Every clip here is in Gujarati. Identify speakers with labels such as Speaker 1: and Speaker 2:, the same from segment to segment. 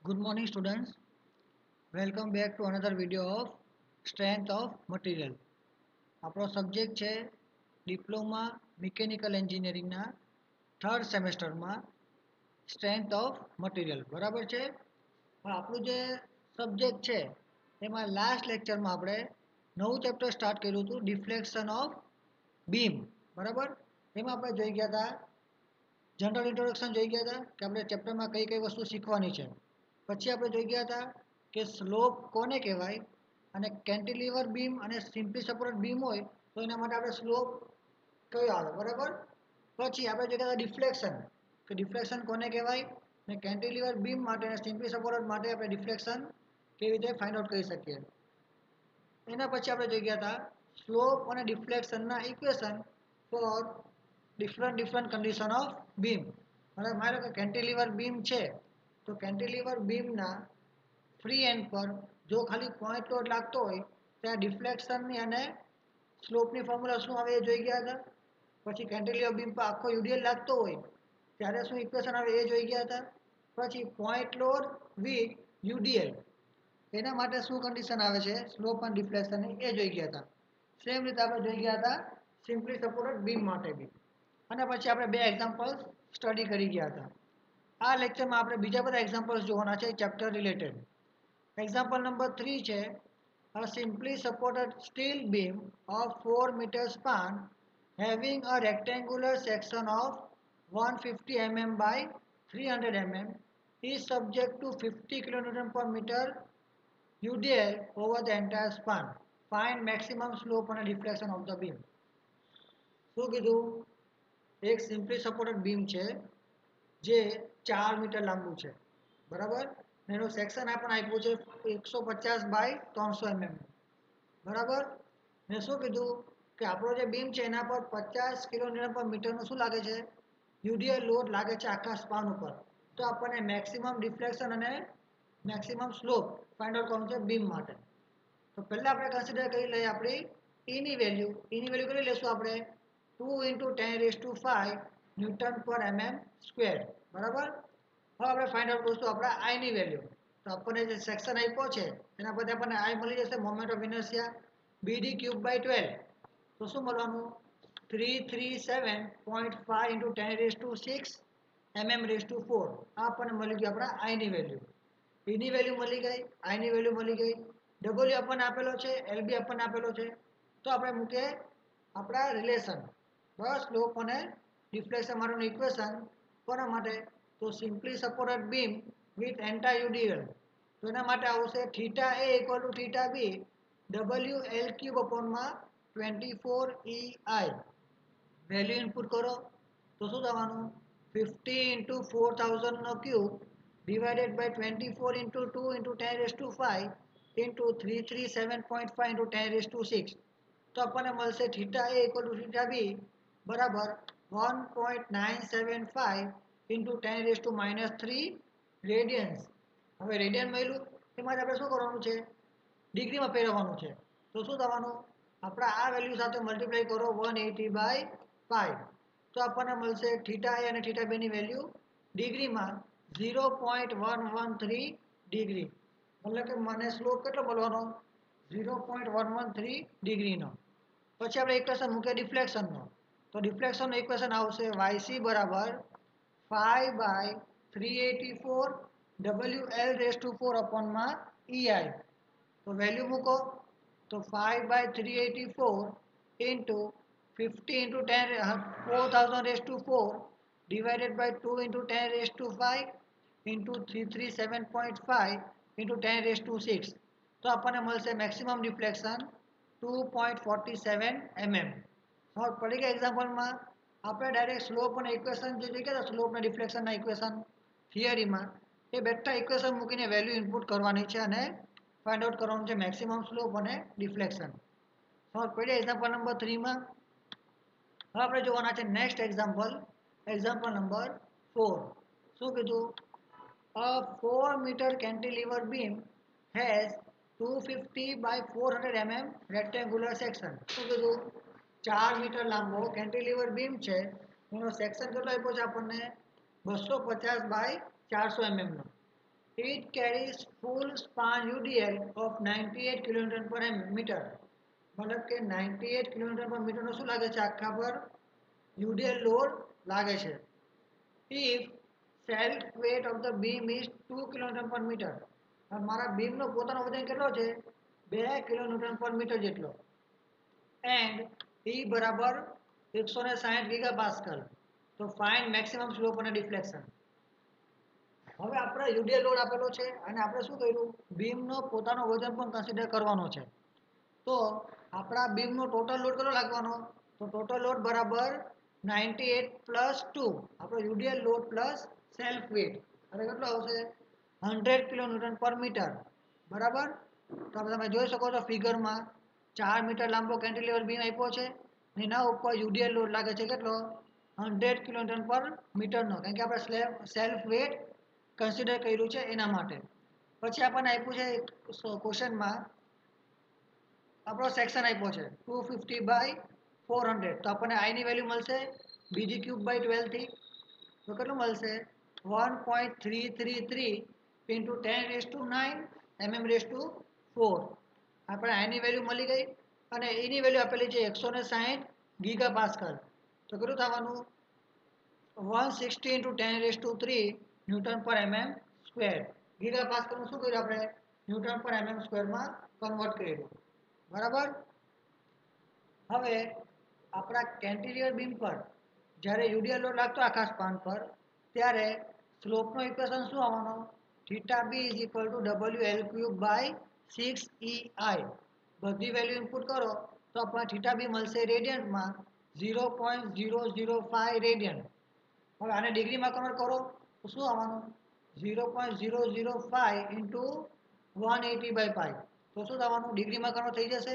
Speaker 1: Good morning students. Welcome back to another video of Strength of Material. આપણો સબ્જેક્ટ છે ડિપ્લોમા મિકેનિકલ એન્જિનિયરિંગના થર્ડ સેમેસ્ટરમાં સ્ટ્રેન્થ ઓફ મટીરિયલ બરાબર છે. આપણું જે સબ્જેક્ટ છે એમાં લાસ્ટ લેક્ચરમાં આપણે નવું ચેપ્ટર સ્ટાર્ટ કર્યું હતું ડિફ્લેક્શન ઓફ બીમ બરાબર. એમાં આપણે જોઈ ગયા હતા જનરલ ઇન્ટ્રોડક્શન જોઈ ગયા હતા કે આપણે ચેપ્ટરમાં કઈ કઈ વસ્તુ શીખવાની છે. પછી આપણે જોઈ ગયા હતા કે સ્લોપ કોને કહેવાય અને કેન્ટિલીવર બીમ અને સિમ્પલી સપોર્ટેડ બીમ હોય તો એના માટે આપણે સ્લોપ કયો આવે બરાબર. પછી આપણે જોઈ ગયા હતા ડિફ્લેક્શન કે ડિફ્લેક્શન કોને કહેવાય અને કેન્ટિલીવર બીમ માટે અને સિમ્પલી સપોર્ટેડ માટે આપણે ડિફ્લેક્શન કેવી રીતે ફાઇન્ડ આઉટ કરી શકીએ. એના પછી આપણે જોઈ ગયા હતા સ્લોપ અને ડિફ્લેક્શનના equation for different condition of beam. અને માનો કે કેન્ટિલીવર બીમ છે તો કેન્ટિલીવર બીમના ફ્રી એન્ડ પર જો ખાલી પોઈન્ટ લોડ લાગતો હોય ત્યાં ડિફ્લેક્શનની અને સ્લોપની ફોર્મ્યુલા શું આવે એ જોઈ ગયા હતા. પછી કેન્ટિલીવર બીમ પર આખો યુડીએલ લાગતો હોય ત્યારે શું ઇક્વેશન આવે એ જોઈ ગયા હતા. પછી પોઈન્ટ લોડ વિથ યુડીએલ એના માટે શું કન્ડિશન આવે છે સ્લોપ અને ડિફ્લેક્શનની એ જોઈ ગયા હતા. સેમ રીતે આપણે જોઈ ગયા હતા સિમ્પલી સપોર્ટેડ બીમ માટે બી. અને પછી આપણે બે એક્ઝામ્પલ્સ સ્ટડી કરી ગયા હતા. આ લેક્ચરમાં આપણે બીજા બધા એક્ઝામ્પલ્સ જોવાના છે ચેપ્ટર રિલેટેડ. એક્ઝામ્પલ નંબર 3 છે a simply supported steel beam of 4 meter span having a rectangular section of 150 mm by 300 mm is subject to 50 kN per meter UDL over the entire span. Find maximum slope and deflection of the beam. શું કીધું એક સિમ્પલી સપોર્ટેડ બીમ છે જે 4 મીટર લાંબુ છે બરાબર. એનું સેક્શન આપણને આપ્યું છે 150 બાય 300 mm બરાબર. ને શું કીધું કે આપણો જે બીમ છે એના પર 50 કિલોન્યુટન પર મીટરનું શું લાગે છે યુડીએલ લોડ લાગે છે આખા સ્પાન ઉપર. તો આપણને મેક્સિમમ ડિફ્લેક્શન અને મેક્સિમમ સ્લોપ ફાઇન્ડ આઉટ કરવાનું છે બીમ માટે. તો પહેલાં આપણે કન્સિડર કરી લઈએ આપણી ઈની વેલ્યુ કરી લઈશું આપણે 2 × 10⁵ ન્યૂટન પર mm સ્ક્વેર બરાબર. હવે આપણે ફાઇન્ડ આઉટ કરીશું આપણા આઈની વેલ્યુ. તો આપણને જે સેક્શન આપ્યો છે એના પરથી આપણને આઈ મળી જશે મોમેન્ટ ઓફ ઇનર્શિયા BD³/12. તો શું મળવાનું 337.5 × 10⁶ mm⁴. આ આપણને મળી ગયું આપણા આઈની વેલ્યુ. ઈની વેલ્યુ મળી ગઈ, આઈની વેલ્યુ મળી ગઈ, ડબલ્યુ આપણને આપેલો છે, એલબી આપણને આપેલો છે. તો આપણે મૂકીએ આપણા રિલેશન બસ સ્લોપ અને ડિફ્લેક્શન માટેનું ઇક્વેશન કોના માટે તો simply supported beam with entire UDL. તો એના માટે આવશે θ A = θ B WL³/24EI. Value input કરો તો શું થવાનું 50 × 4000³ ડિવાઇડેડ બાય 24 × 2 × 10⁵ × 337.5 × 10⁶. તો આપણને મળશે θ A = θ B બરાબર 1.975 × 10⁻³ રેડિયન્સ. હવે રેડિયન મળ્યું એમાંથી આપણે શું કરવાનું છે ડિગ્રીમાં ફેરવવાનું છે. તો શું થવાનું આપણા આ વેલ્યુ સાથે મલ્ટીપ્લાય કરો 180/5. તો આપણને મળશે θ A અને θ B ની વેલ્યુ ડિગ્રીમાં 0.113 ડિગ્રી. એટલે કે મને સ્લોપ કેટલો મળવાનો 0.113 ડિગ્રીનો. પછી આપણે ઇક્વેશન મૂકીએ ડિફ્લેક્શનનો. તો ડિફ્લેક્શનનો ઇક્વેશન આવશે YC બરાબર 5/384 WL⁴/EI. તો વેલ્યુ મૂકો તો 5/384 × 50 × 4000⁴ ડિવાઇડેડ બાય 2 × 10⁵ × 337.5 × 10⁶. તો આપણને મળશે મેક્સિમમ ડિફ્લેક્શન 2.47 mm. હવે પડી ગયા એક્ઝામ્પલમાં આપણે ડાયરેક્ટ સ્લોપ અને ઇક્વેશન જે જોઈ ગયા સ્લોપ અને ડિફ્લેક્શનના ઇક્વેશન થિયરીમાં એ બેઠા ઇક્વેશન મૂકીને વેલ્યુ ઇનપુટ કરવાની છે અને ફાઇન્ડ આઉટ કરવાનું છે મેક્સિમમ સ્લોપ અને ડિફ્લેક્શન. સમજ પડી એક્ઝામ્પલ નંબર 3 માં. હવે આપણે જોવાના છે નેક્સ્ટ એક્ઝામ્પલ નંબર 4. શું કીધું a 4 meter cantilever beam has 250 by 400 mm rectangular section. શું કીધું 4 મીટર લાંબો કેન્ટિલીવર બીમ છે એનો સેક્શન કેટલો આપ્યો છે આપણને 250 by 400 mm no. It carries full span UDL of 98 kN per meter. मतलब કે 98 kN per meter નો શું લાગે છે આખા પર UDL લોડ લાગે છે. If self weight of the beam is 2 kN per meter. મારા બીમ નો પોતાનો વજન કેટલો છે 2 kN per meter જેટલો. And E બરાબર 160 ગીગાપાસ્કલ. તો ફાઇન્ડ મેક્સિમમ સ્લોપ અને ડિફ્લેક્શન. હવે આપણે યુડીએલ લોડ આપેલો છે અને આપણે શું કર્યું બીમનો પોતાનો વજન પણ કન્સિડર કરવાનો છે. તો આપણા બીમનો ટોટલ લોડ કેટલો લાગવાનો તો ટોટલ લોડ બરાબર 98 પ્લસ 2 આપણો યુડીએલ લોડ પ્લસ સેલ્ફ વેટ એટલે કેટલો આવશે 100 કિલોન્યુટન પર મીટર બરાબર. તો તમે જોઈ શકો છો ફિગરમાં 4 મીટર લાંબો કેન્ટિલીવર બીમ આપ્યો છે એના ઉપર યુડીએલ લોડ લાગે છે કેટલો 100 કિલોન્યુટન પર મીટરનો કારણ કે આપણે સેલ્ફ વેટ કન્સિડર કર્યું છે એના માટે. પછી આપણને આપ્યું છે ક્વેશ્ચનમાં આપણો સેક્શન આપ્યો છે 250 બાય 400 તો આપણને આઈ ની વેલ્યુ મળશે બીજી ક્યુબ બાય 12 થી તો કેટલું મળશે 1.333 ઇન્ટુ 10⁹ mm⁴ આપણે આઈ ની વેલ્યુ મળી ગઈ અને એની વેલ્યુ આપેલી છે 160 ગીગાપાસ્કલ તો કેટલું થવાનું 160 ઇન્ટુ 10⁻³ ન્યૂટન પર mm સ્ક્વેર. ગીગાપાસ્કલનું શું કર્યું આપણે ન્યૂટન પર mm સ્ક્વેરમાં કન્વર્ટ કર્યું બરાબર. હવે આપણા કેન્ટિલીવર બીમ પર જ્યારે યુડીએલ લોડ લાગતો આખા સ્પાન પર ત્યારે સ્લોપનો ઇક્વેશન શું આવવાનો theta B is equal to WL³/6EI. બધી વેલ્યુ ઇનપુટ કરો તો આપણને થીટા બી મળશે રેડિયન્ટમાં 0.005 રેડિયન. હવે આને ડિગ્રીમાં કન્વર્ટ કરો તો શું આવવાનું 0.005 ઇન્ટુ 180/π તો શું થવાનું ડિગ્રીમાં કન્વર્ટ થઈ જશે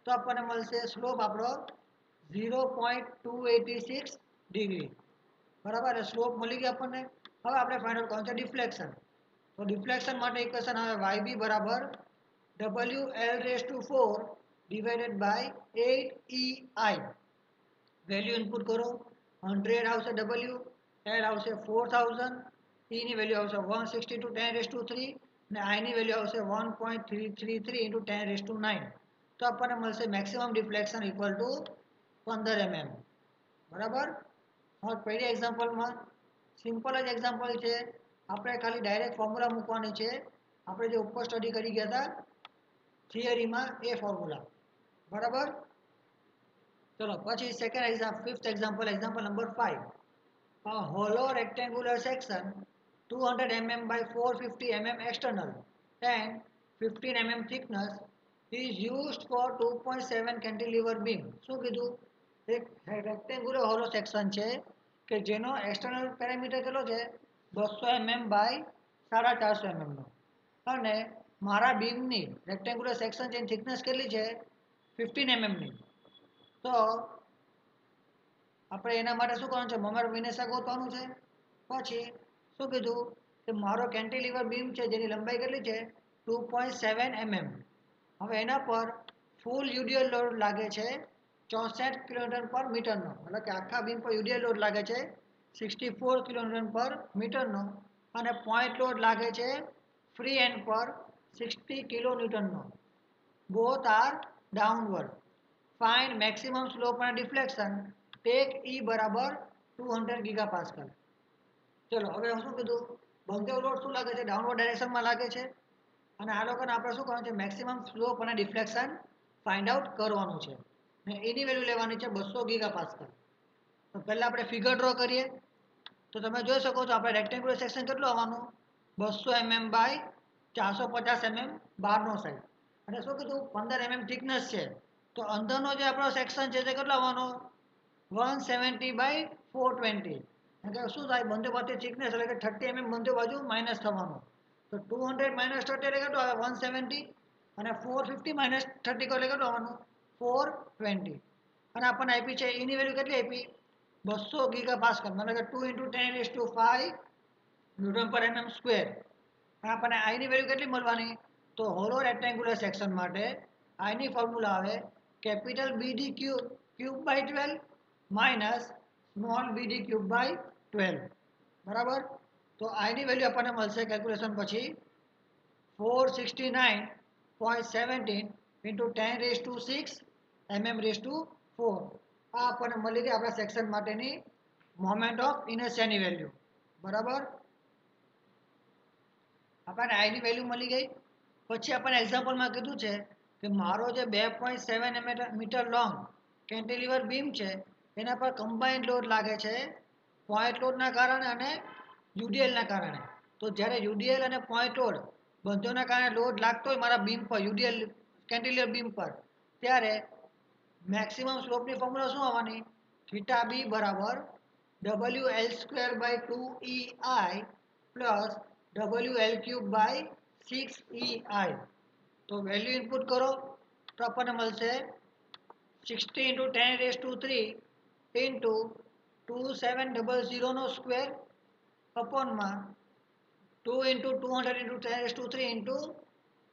Speaker 1: તો આપણને મળશે સ્લોપ આપણો 0.286 ડિગ્રી બરાબર. સ્લોપ મળી ગઈ આપણને. હવે આપણે ફાઇન્ડ આઉટ કરવાનું છે ડિફ્લેક્શન. તો ડિફ્લેક્શન માટે ઇક્વેશન આવે YB બરાબર WL⁴ divided by 8EI. Value input કરો 100 આવશે W, L આવશે 4000, E ની વેલ્યુ આવશે 160 × 10⁻³ અને I ની વેલ્યુ આવશે 1.333 × 10⁹ તો આપણને મળશે maximum deflection equal to 15 mm બરાબર. હવે પહેલી એક્ઝામ્પલમાં સિમ્પલ જ એક્ઝામ્પલ છે આપણે ખાલી ડાયરેક્ટ ફોર્મ્યુલા મૂકવાની છે આપણે જે ઉપર સ્ટડી કરી ગયા હતા થિયરીમાં એ ફોર્મ્યુલા બરાબર. ચલો પછી second example number 5. A hollow rectangular section 200 mm by 450 mm external and 15 mm thickness is used for 2.7 cantilever beam. શું કીધું એક રેક્ટેન્ગ્યુલર હોલો સેક્શન છે કે જેનો એક્સટર્નલ પેરામીટર કેટલો છે 200 mm બાય 450 mm નો અને મારા બીમની રેક્ટેન્ગ્યુલર સેક્શન છે થિકનેસ કેટલી છે 15 mm ની. તો આપણે એના માટે શું કરવાનું છે મોમેન્ટ ઓફ ઇનર્શિયા ગોતવાનું છે. પછી શું કીધું કે મારો કેન્ટિલીવર બીમ છે જેની લંબાઈ કેટલી છે 2.7 mm. હવે એના પર ફૂલ યુડીએલ લોડ લાગે છે 64 કિલોન્યુટન પર મીટરનો એટલે કે આખા બીમ પર યુડીએલ લોડ લાગે છે 64 કિલોન્યુટન પર મીટરનો અને પોઈન્ટ લોડ લાગે છે ફ્રી એન્ડ પર 60 કિલોન્યુટનનો. Both are downward. Find maximum slope અને ડિફ્લેક્શન. ટેક E બરાબર 200 ગીગાપાસ્કલ. ચલો હવે શું કીધું બંને લોડ શું લાગે છે ડાઉનવર્ડ ડાયરેક્શનમાં લાગે છે અને આ લોકોને આપણે શું કરવાનું છે મેક્સિમમ સ્લોપ અને ડિફ્લેક્શન ફાઇન્ડ આઉટ કરવાનું છે ને એની વેલ્યુ લેવાની છે 200 ગીગાપાસ્કલ. તો પહેલાં આપણે ફિગર ડ્રો કરીએ તો તમે જોઈ શકો છો આપણે રેક્ટેન્ગ્યુલર સેક્શન કેટલું આવવાનું 200 mm બાય 450 mm બહારનો સાઈડ અને શું કીધું 15 mm થિકનેસ છે તો અંદરનો જે આપણો સેક્શન છે તે કેટલો આવવાનો 170 બાય 420 એટલે શું થાય બંને બાજુ થિકનેસ એટલે કે 30 mm બંને બાજુ માઇનસ થવાનું તો 200 માઇનસ 30 એટલે કેટલું આવે 170 અને 450 માઇનસ 30 એટલે કેટલું આવવાનું 420 અને આપણને આપી છે એની વેલ્યુ કેટલી આપી 200 ગીગાપાસ્કલ એટલે કે 2 × 10⁵ ન્યૂટન પર mm સ્ક્વેર. અને આપણને આઈ ની વેલ્યુ કેટલી મળવાની તો હોલો રેક્ટેન્ગ્યુલર સેક્શન માટે આઈ ની ફોર્મ્યુલા આવે capital BD³ / 12 minus small BD³ / 12 બરાબર. તો આઈની વેલ્યુ આપણને મળશે કેલ્ક્યુલેશન પછી 469.17 into 10 raised to 6 mm raised to 4. આ આપણને મળી ગઈ આપણા સેક્શન માટેની મોમેન્ટ ઓફ ઇનર્શિયાની વેલ્યુ. બરાબર, આપણને આઈની વેલ્યુ મળી ગઈ. પછી આપણને એક્ઝામ્પલમાં કીધું છે કે મારો જે 2.7 મીટર લોંગ કેન્ટિલીવર બીમ છે એના પર કમ્બાઇન્ડ લોડ લાગે છે પોઈન્ટ લોડના કારણે અને યુડીએલના કારણે. તો જ્યારે યુડીએલ અને પોઈન્ટ લોડ બંધોના કારણે લોડ લાગતો હોય મારા બીમ પર, યુડીએલ કેન્ટિલીવર બીમ પર, ત્યારે મેક્સિમમ સ્લોપની ફોર્મ્યુલા શું આવવાની? થીટા બી બરાબર WL²/2EI પ્લસ WL³/6EI. તો વેલ્યુ ઇનપુટ કરો તો આપણને મળશે 60 into 10 raised to 3 into 2700 નો સ્ક્વેર અપોનમાં 2 into 200 into 10 raised to 3 into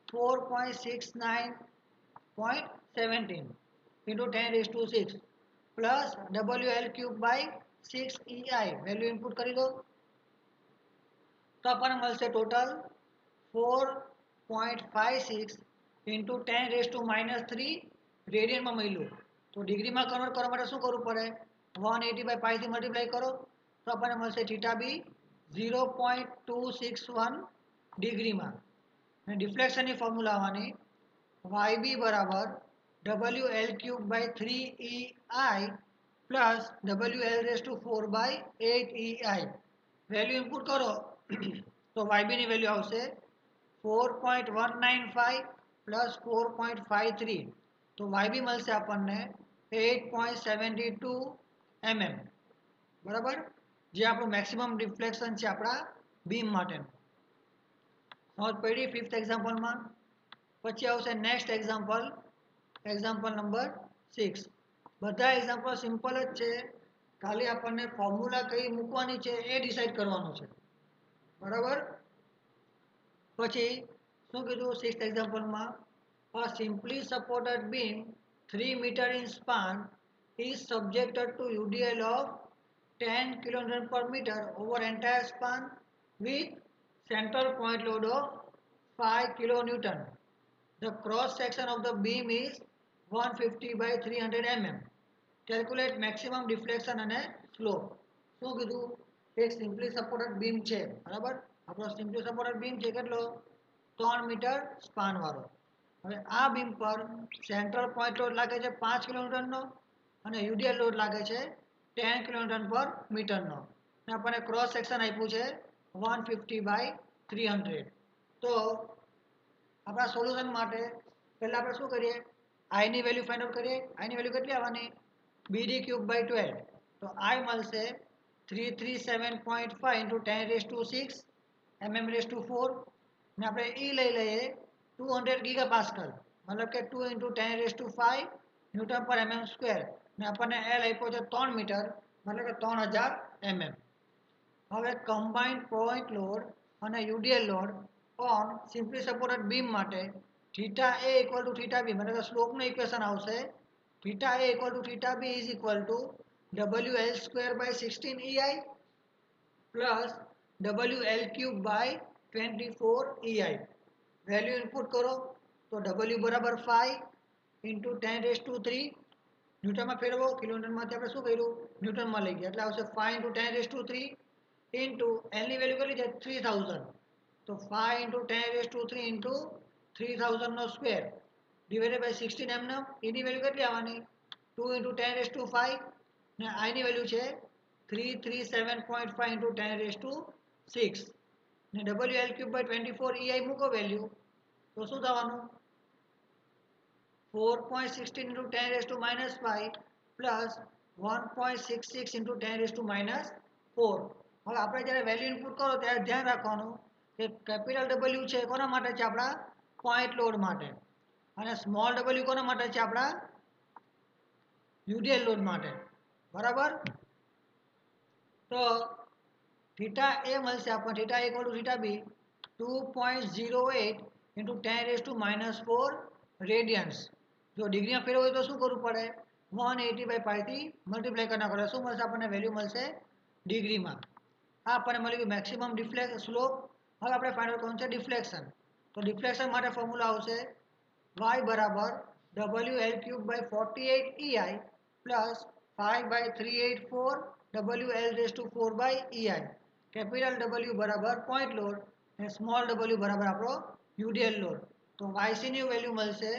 Speaker 1: 4.69.17 into 10 raised to 6 plus WL³/6EI. Value input કરી દો તો આપણને મળશે ટોટલ 4.56 into 10 raised to -3 રેડિયનમાં મળ્યું. તો ડિગ્રીમાં કન્વર્ટ કરવા માટે શું કરવું પડે? 180/π થી મલ્ટીપ્લાય કરો તો આપણને મળશે થીટા બી 0.261 ડિગ્રીમાં. અને ડિફ્લેક્શનની ફોર્મ્યુલા આવવાની YB બરાબર WL³/3EI plus WL⁴/8EI. Value input કરો તો YBની વેલ્યુ આવશે 4.195 પ્લસ 4.53. તો YB મળશે આપણને 8.72 mm. બરાબર, જે આપણું મેક્સિમમ ડિફ્લેક્શન છે આપણા બીમ માટેનું. સમજ પડી ફિફ્થ એક્ઝામ્પલમાં. પછી આવશે નેક્સ્ટ એક્ઝામ્પલ, એક્ઝામ્પલ નંબર 6. બધા એક્ઝામ્પલ સિમ્પલ જ છે, ખાલી આપણને ફોર્મ્યુલા કઈ મૂકવાની છે એ ડિસાઈડ કરવાનું છે. બરાબર, પછી શું કીધું sixth એક્ઝામ્પલમાં? A simply supported beam 3 meter in span is subjected to UDL of 10 kN per meter over entire span with central point load of 5 kN. The cross section of the beam is 150/300 mm. Calculate maximum deflection અને slope. શું કીધું? એક સિમ્પલી સપોર્ટેડ બીમ છે. બરાબર, આપણો સિમ્પલી સપોર્ટેડ બીમ છે કેટલો? 3 મીટર સ્પાન વાળો. હવે આ બીમ પર સેન્ટ્રલ પોઈન્ટ લોડ લાગે છે 5 કિલોન્યુટનનો અને યુડીએલ લોડ લાગે છે 10 કિલોન્યુટન પર મીટરનો. અને આપણને ક્રોસ સેક્શન આપ્યું છે 150/300. તો આપણા સોલ્યુશન માટે પહેલા આપણે શું કરીએ? આઈની વેલ્યુ ફાઇન્ડ આઉટ કરીએ. આઈની વેલ્યુ કેટલી આવવાની? BD³/12. તો આઈ મળશે 337.5 into 10 raised to 6 mm raised to 4. ને આપણે ઈ લઈ લઈએ 200 ગીગાપાસ્કલ, મતલબ કે 2 into 10 raised to 5 ન્યૂટન પર mm સ્ક્વેર. ને આપણને એલ આપ્યો છે 3 મીટર, મતલબ કે 3000 mm. હવે કમ્બાઇન્ડ પોઈન્ટ લોડ અને UDL load on simply supported beam માટે theta A equal to theta B, મતલબ કે સ્લોપનું ઇક્વેશન આવશે theta A equal to theta B is equal to WL²/16EI plus WL³/24EI. Value input કરો તો W બરાબર 5 into 10 raised to 3 ન્યૂટનમાં ફેરવો, કિલોમીટરમાંથી આપણે શું કર્યું? ન્યૂટનમાં લઈ ગયા, એટલે આવશે 5 into 10 raised to 3 into એલની value કેટલી છે? 3000. તો 5 into 10 raised to 3 into 3000 નો સ્ક્વેર ડિવાઇડેડ બાય 16 mm. એની વેલ્યુ કેટલી આવવાની? 2 into 10 raised to 5 ને આઈની વેલ્યુ છે 337.5 into 10 raised to 6 ને WL³/24EI મૂકો વેલ્યુ તો શું થવાનું? 4.16 into 10 raised to -5 plus 1.66 into 10 raised to -4. હવે આપણે જ્યારે વેલ્યુ ઇનપુટ કરો ત્યારે ધ્યાન રાખવાનું કે કેપિટલ ડબલ્યુ છે કોના માટે છે? આપણા પોઈન્ટ લોડ માટે. અને સ્મોલ ડબલ્યુ કોના માટે છે? આપણા યુડીએલ લોડ માટે. બરાબર, તો થીટા એ મળશે આપણને theta equal to theta B 2.08 into 10 raised to -4 radians. જો ડિગ્રીમાં ફેરવો હોય તો શું કરવું પડે? 180/π થી મલ્ટીપ્લાય કરી નાખો. શું મળશે આપણને? વેલ્યુ મળશે ડિગ્રીમાં. આ આપણને મળી ગયું મેક્સિમમ સ્લોપ. હવે આપણે ફાઇન્ડ આઉટ કરવાનું છે ડિફ્લેક્શન. તો ડિફ્લેક્શન માટે ફોર્મ્યુલા આવશે y બરાબર WL³/48 EI plus 5/384 WL⁴/EI. Capital W બરાબર પોઈન્ટ લોડ અને સ્મોલ w બરાબર આપણો યુડીએલ લોડ. તો YC ની વેલ્યુ મળશે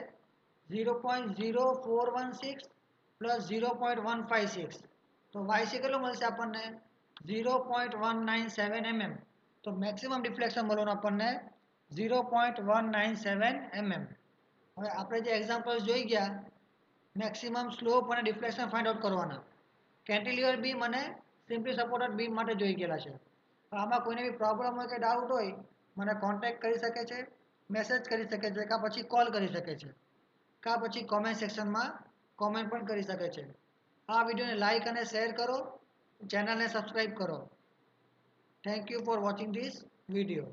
Speaker 1: 0.0416 પ્લસ 0.156. તો YC કેટલો મળશે આપણને 0.197 mm. તો મેક્સિમમ ડિફ્લેક્શન મળવાનું આપણને 0.197 mm. હવે આપણે જે એક્ઝામ્પલ્સ જોઈ ગયા મેક્સિમમ સ્લોપ અને ડિફ્લેક્શન ફાઇન્ડ આઉટ કરવાના. કેન્ટિલિવર બીમ અને સિમ્પલી સપોર્ટેડ બીમ માટે જોઈ ગયેલા છે. આમાં કોઈને બી પ્રોબ્લેમ હોય કે ડાઉટ હોય મને કોન્ટેક્ટ કરી શકે છે, મેસેજ કરી શકે છે, કાં પછી કોલ કરી શકે છે, કાં પછી કોમેન્ટ સેક્શનમાં કોમેન્ટ પણ કરી શકે છે. આ વિડીયોને લાઇક અને શેર કરો, ચેનલને સબસ્ક્રાઈબ કરો. Thank you for watching this video.